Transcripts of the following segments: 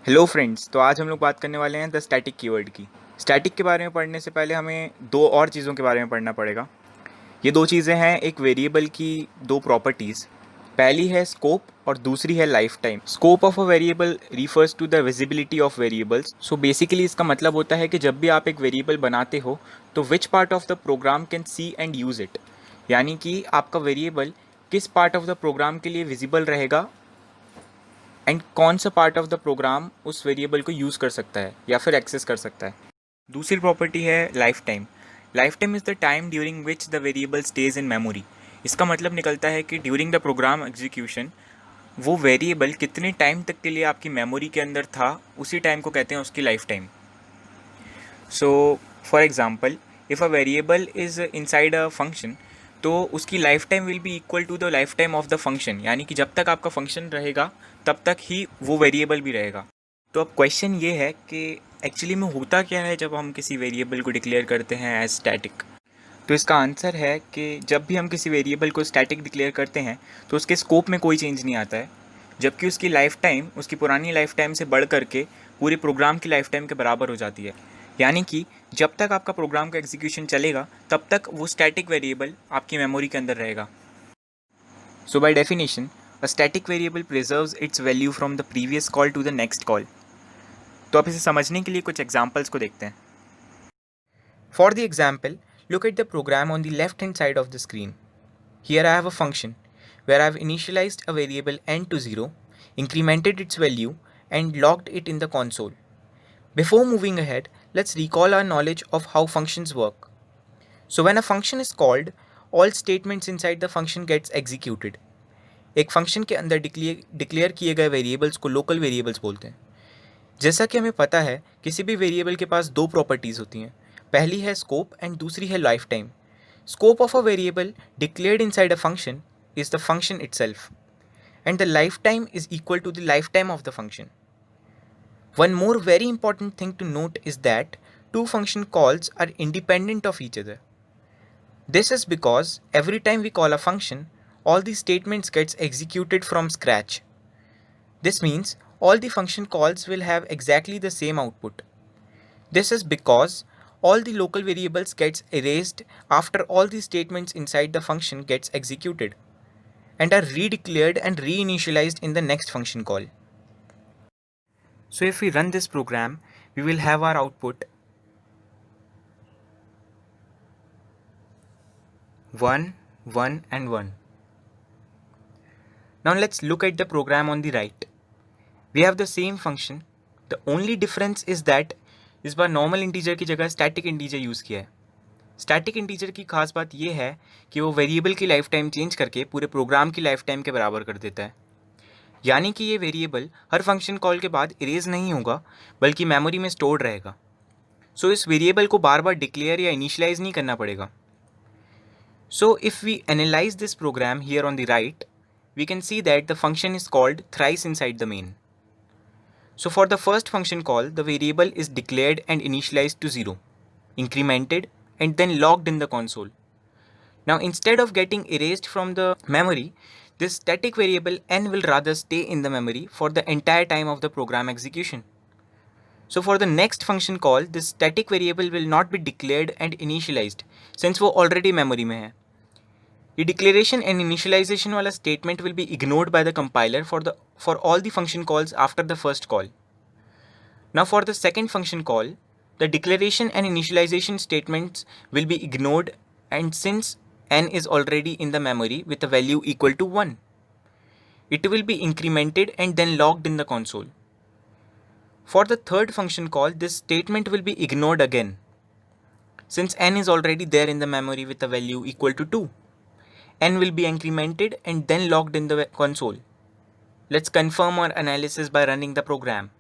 Hello friends, तो आज हम लोग बात करने वाले हैं द स्टैटिक कीवर्ड की। स्टैटिक के बारे में पढ़ने से पहले हमें दो और चीज़ों के बारे में पढ़ना पड़ेगा। ये दो चीज़ें हैं एक वेरिएबल की दो प्रॉपर्टीज़। पहली है स्कोप और दूसरी है life time. Scope of a variable refers to the visibility of variables. So basically इसका मतलब होता है कि जब भी आप एक वेरिएबल बनाते हो तो which part of the program can see and use it, यानी कि आपका वेरिएबल किस पार्ट ऑफ द प्रोग्राम के लिए विजिबल रहेगा एंड कौन सा पार्ट ऑफ द प्रोग्राम उस वेरिएबल को यूज़ कर सकता है या फिर एक्सेस कर सकता है। दूसरी प्रॉपर्टी है life time. Life time is the time during which the variable stage in memory. इसका मतलब निकलता है कि ड्यूरिंग द प्रोग्राम एग्जीक्यूशन वो वेरिएबल कितने टाइम तक के लिए आपकी मेमोरी के अंदर था, उसी टाइम को कहते हैं उसकी life time. So for example, if a variable is inside a function तो उसकी life time will be equal to the life time of the function, यानी कि जब तक आपका फंक्शन रहेगा तब तक ही वो वेरिएबल भी रहेगा। तो अब क्वेश्चन ये है कि एक्चुअली में होता क्या है जब हम किसी वेरिएबल को डिक्लेयर करते हैं एज स्टैटिक। तो इसका आंसर है कि जब भी हम किसी वेरिएबल को स्टैटिक डिक्लेयर करते हैं तो उसके स्कोप में कोई चेंज नहीं आता है, जबकि उसकी लाइफ टाइम उसकी पुरानी लाइफ टाइम से बढ़ करके पूरे प्रोग्राम की लाइफ टाइम के बराबर हो जाती है। यानी कि जब तक आपका प्रोग्राम का एग्जीक्यूशन चलेगा तब तक वो स्टैटिक वेरिएबल आपकी मेमोरी के अंदर रहेगा। So by definition a static variable preserves its value from the previous call to the next call. तो आप इसे समझने के लिए कुछ एग्जाम्पल्स को देखते हैं। For the example, look at the program on the left hand side of the screen. Here I have a function where I have initialized a variable n to 0, incremented its value, and logged it in the console. Before moving ahead, let's recall our knowledge of how functions work. So when a function is called, all statements inside the function gets executed. एक function के अंदर declare किए गए variables को local variables बोलते हैं। जैसा कि हमें पता है किसी भी वेरिएबल के पास दो प्रॉपर्टीज़ होती हैं, पहली है स्कोप एंड दूसरी है life time. Scope of a variable declared inside a function is the function itself, and the lifetime is equal to the lifetime of the function. One more very important thing to note is that two function calls are independent of each other. This is because every time we call a function, all the statements gets executed from scratch. This means all the function calls will have exactly the same output. This is because all the local variables gets erased after all the statements inside the function gets executed and are redeclared and reinitialized in the next function call. So if we run this program, we will have our output 1, 1 and 1. Now let's look at the program on the right. We have the same function. The only difference is that इस बार normal integer की जगह static integer use किया है। Static integer की खास बात यह है कि वो वेरिएबल की लाइफ टाइम चेंज करके पूरे प्रोग्राम की लाइफ टाइम के बराबर कर देता है, यानी कि ये वेरिएबल हर फंक्शन कॉल के बाद इरेज नहीं होगा बल्कि मेमोरी में स्टोर्ड रहेगा। सो इस वेरिएबल को बार बार डिक्लेयर या इनिशियलाइज नहीं करना पड़ेगा। So if we analyse this program here on the right, we can see that the function is called thrice inside the main. So for the first function call, the variable is declared and initialized to 0, incremented and then logged in the console. Now instead of getting erased from the memory, this static variable n will rather stay in the memory for the entire time of the program execution. So for the next function call, this static variable will not be declared and initialized since वो already memory में है. The declaration and initialization वाला statement will be ignored by the compiler for all the function calls after the first call. Now for the second function call, the declaration and initialization statements will be ignored, and since n is already in the memory with a value equal to 1, it will be incremented and then logged in the console. For the third function call, this statement will be ignored again, since n is already there in the memory with a value equal to 2. N will be incremented and then logged in the console. Let's confirm our analysis by running the program.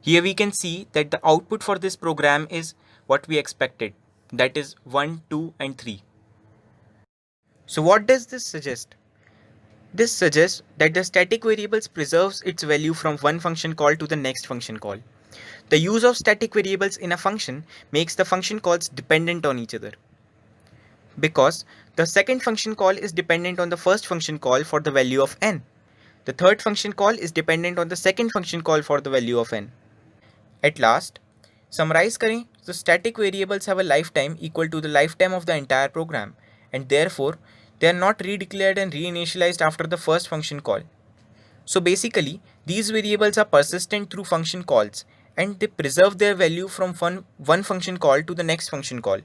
Here we can see that the output for this program is what we expected, that is 1, 2 and 3. So what does this suggest? This suggests that the static variables preserves its value from one function call to the next function call. The use of static variables in a function makes the function calls dependent on each other. because the second function call is dependent on the first function call for the value of n. The third function call is dependent on the second function call for the value of n. At last, summarize करें तो static variables have a lifetime equal to the lifetime of the entire program, and therefore they are not redeclared and reinitialized after the first function call. So basically, these variables are persistent through function calls and they preserve their value from one function call to the next function call.